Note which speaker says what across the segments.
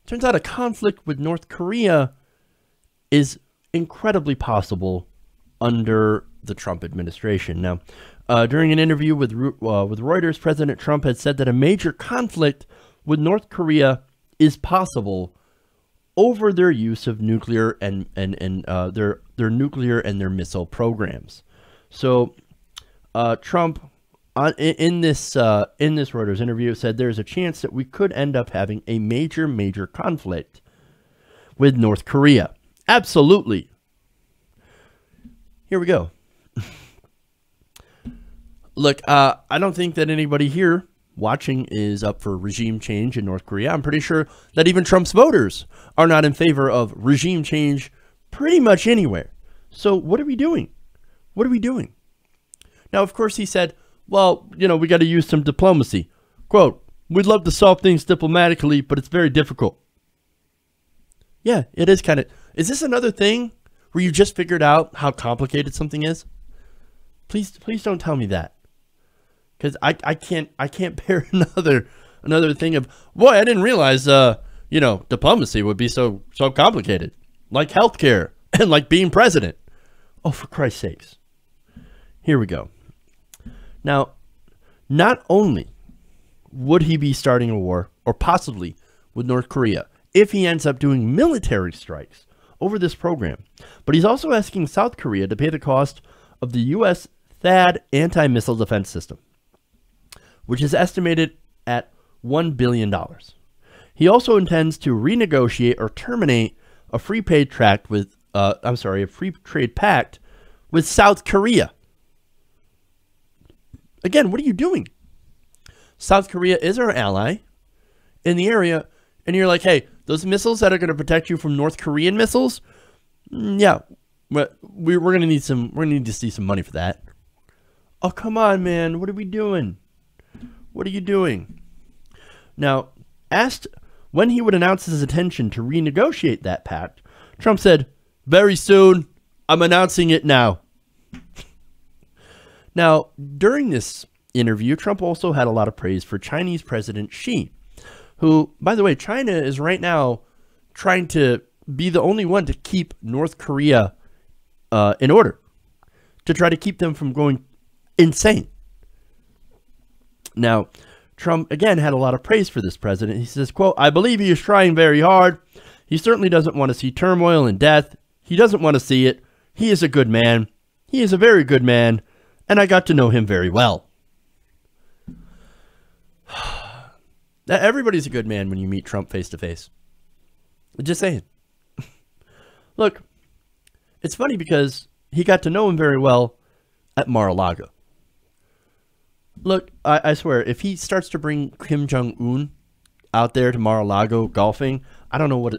Speaker 1: Turns out a conflict with North Korea is incredibly possible under the Trump administration. Now, during an interview with Reuters, President Trump had said that a major conflict with North Korea is possible over their use of nuclear and their nuclear and their missile programs. So Trump, in this Reuters interview, said there's a chance that we could end up having a major conflict with North Korea. Absolutely. Here we go. Look, I don't think that anybody here watching is up for regime change in North Korea. I'm pretty sure that even Trump's voters are not in favor of regime change pretty much anywhere. So what are we doing? What are we doing? Now, of course, he said, well, you know, we got to use some diplomacy. Quote, we'd love to solve things diplomatically, but it's very difficult. Yeah, it is kind of. Is this another thing where you just figured out how complicated something is? Please don't tell me that. Because I can't bear another thing of, boy, I didn't realize, you know, diplomacy would be so complicated. Like healthcare and like being president. Oh, for Christ's sakes. Here we go. Now, not only would he be starting a war, or possibly with North Korea, if he ends up doing military strikes over this program, but he's also asking South Korea to pay the cost of the U.S. THAAD anti-missile defense system, which is estimated at $1 billion. He also intends to renegotiate or terminate a free trade pact with South Korea. Again, what are you doing? South Korea is our ally in the area, and you're like, hey, those missiles that are going to protect you from North Korean missiles, yeah, but we're going to need some. We're going to need to see some money for that. Oh, come on, man! What are we doing? What are you doing? Now, asked when he would announce his intention to renegotiate that pact, Trump said, "Very soon. I'm announcing it now." Now, during this interview, Trump also had a lot of praise for Chinese President Xi, who, by the way, China is right now trying to be the only one to keep North Korea in order, to try to keep them from going insane. Now, Trump, again, had a lot of praise for this president. He says, quote, I believe he is trying very hard. He certainly doesn't want to see turmoil and death. He doesn't want to see it. He is a good man. He is a very good man, and I got to know him very well. Everybody's a good man when you meet Trump face to face. Just saying. Look, it's funny because he got to know him very well at Mar-a-Lago. Look, I swear, if he starts to bring Kim Jongun out there to Mar-a-Lago golfing, I don't know what's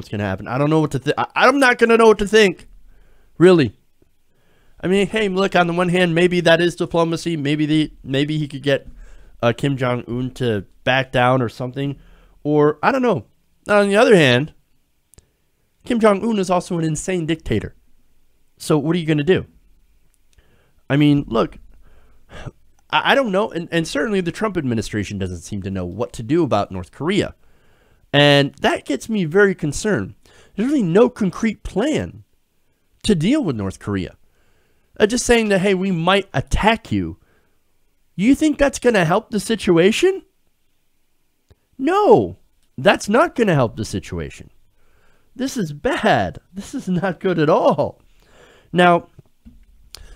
Speaker 1: going to happen. I don't know what to think. I'm not going to know what to think. Really. I mean, hey, look, on the one hand, maybe that is diplomacy. Maybe he could get Kim Jong-un to back down or something. Or, I don't know. On the other hand, Kim Jong-un is also an insane dictator. So what are you going to do? I mean, look, I don't know. And certainly the Trump administration doesn't seem to know what to do about North Korea. And that gets me very concerned. There's really no concrete plan to deal with North Korea. Just saying that, hey, we might attack you. You think that's going to help the situation? No, that's not going to help the situation. This is bad. This is not good at all. Now,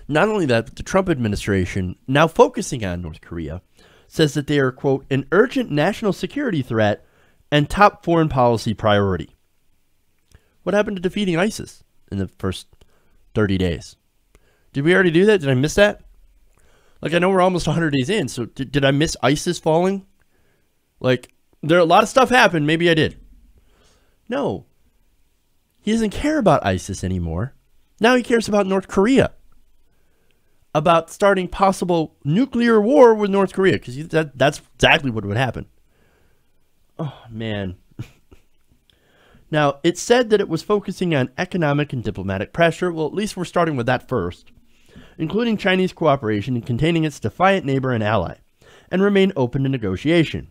Speaker 1: not only that, but the Trump administration, now focusing on North Korea, says that they are, quote, an urgent national security threat and top foreign policy priority. What happened to defeating ISIS in the first 30 days? Did we already do that? Did I miss that? Like, I know we're almost 100 days in, so did I miss ISIS falling? Like, a lot of stuff happened. Maybe I did. No. He doesn't care about ISIS anymore. Now he cares about North Korea. About starting possible nuclear war with North Korea, because that's exactly what would happen. Oh, man. Now, it said that it was focusing on economic and diplomatic pressure. Well, at least we're starting with that first, including Chinese cooperation in containing its defiant neighbor and ally, and remain open to negotiation.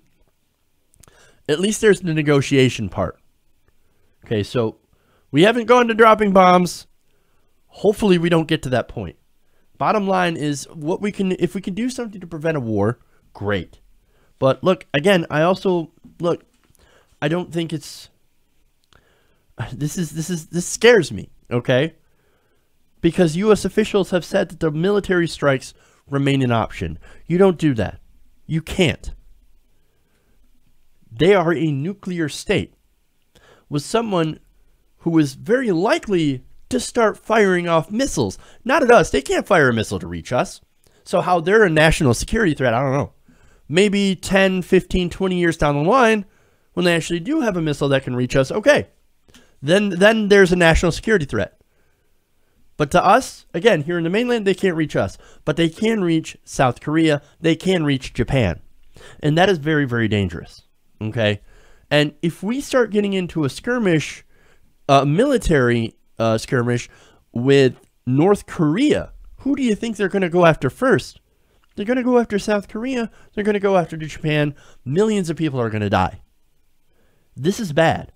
Speaker 1: At least there's the negotiation part. Okay, so we haven't gone to dropping bombs. Hopefully we don't get to that point. Bottom line is what we can, if we can do something to prevent a war, great. But look, again, I don't think it's, this scares me, okay? Because U.S. officials have said that the military strikes remain an option. You don't do that. You can't. They are a nuclear state with someone who is very likely to start firing off missiles. Not at us. They can't fire a missile to reach us. So how they're a national security threat, I don't know. Maybe 10, 15, 20 years down the line, when they actually do have a missile that can reach us, okay. Then there's a national security threat. But to us, again, here in the mainland, they can't reach us. But they can reach South Korea. They can reach Japan. And that is very, very dangerous. Okay? And if we start getting into a skirmish, military skirmish with North Korea, who do you think they're going to go after first? They're going to go after South Korea. They're going to go after Japan. Millions of people are going to die. This is bad.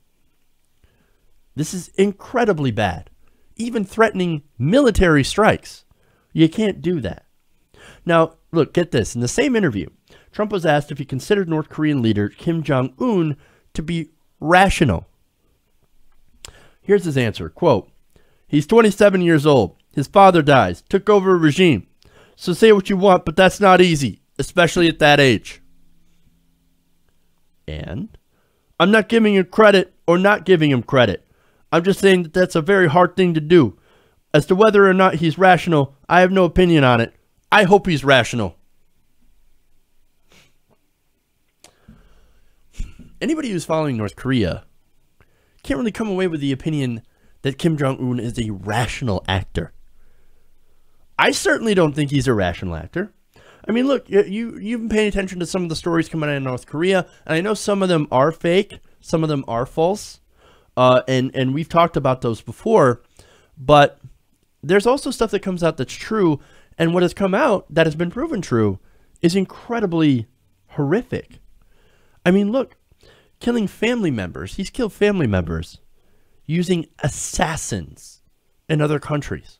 Speaker 1: This is incredibly bad. Even threatening military strikes. You can't do that. Now, look, get this. In the same interview, Trump was asked if he considered North Korean leader Kim Jongun to be rational. Here's his answer, quote, "He's 27 years old. His father dies, took over a regime. So say what you want, but that's not easy, especially at that age. And I'm not giving him credit or not giving him credit. I'm just saying that that's a very hard thing to do. As to whether or not he's rational, I have no opinion on it. I hope he's rational." Anybody who's following North Korea can't really come away with the opinion that Kim Jong-un is a rational actor. I certainly don't think he's a rational actor. I mean, look, you've been paying attention to some of the stories coming out of North Korea, and I know some of them are fake, some of them are false, and we've talked about those before, but there's also stuff that comes out that's true, and what has come out that has been proven true is incredibly horrific. I mean, look, killing family members. He's killed family members using assassins in other countries.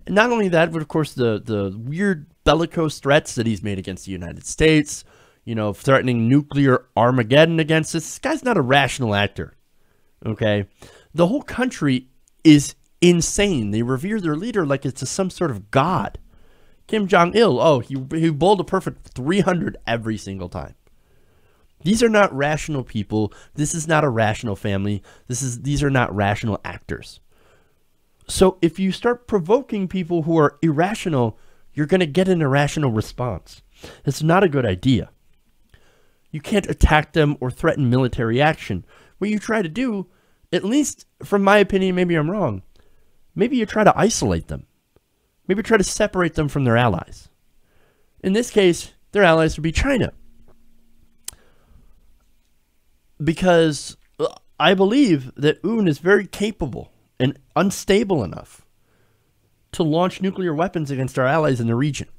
Speaker 1: And not only that, but of course the weird bellicose threats that he's made against the United States, you know, threatening nuclear Armageddon against us. This guy's not a rational actor, okay? The whole country is insane. They revere their leader like it's some sort of god. Kim Jong-il, oh, he bowled a perfect 300 every single time. These are not rational people. This is not a rational family. These are not rational actors. So if you start provoking people who are irrational, you're going to get an irrational response. It's not a good idea. You can't attack them or threaten military action. What you try to do, at least from my opinion, maybe I'm wrong, maybe you try to isolate them. Maybe try to separate them from their allies. In this case, their allies would be China. Because I believe that Un is very capable and unstable enough to launch nuclear weapons against our allies in the region.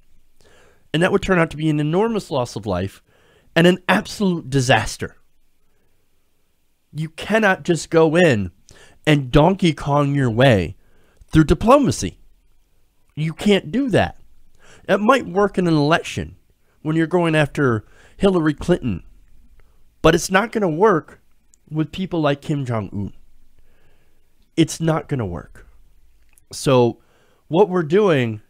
Speaker 1: And that would turn out to be an enormous loss of life and an absolute disaster. You cannot just go in and Donkey Kong your way through diplomacy. You can't do that. It might work in an election when you're going after Hillary Clinton, but it's not going to work with people like Kim Jong-un. It's not going to work. So what we're doing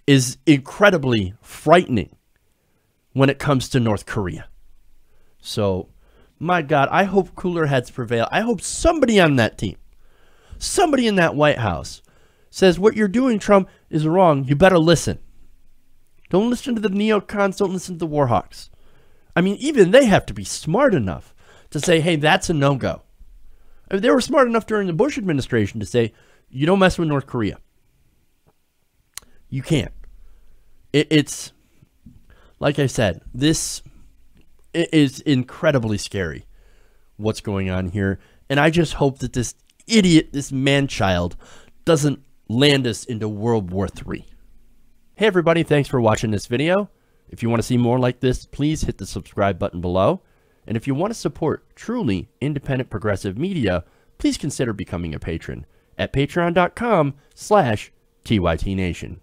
Speaker 1: is incredibly frightening when it comes to North Korea. So, my God, I hope cooler heads prevail. I hope somebody on that team, somebody in that White House says, what you're doing, Trump, is wrong. You better listen. Don't listen to the neocons. Don't listen to the warhawks. I mean, even they have to be smart enough to say, hey, that's a no-go. I mean, they were smart enough during the Bush administration to say, you don't mess with North Korea. You can't. It's, like I said, this is incredibly scary, what's going on here. And I just hope that this idiot, this man-child, doesn't land us into World War III. Hey, everybody, thanks for watching this video. If you want to see more like this, please hit the subscribe button below. And if you want to support truly independent progressive media, please consider becoming a patron at patreon.com/TYTNation.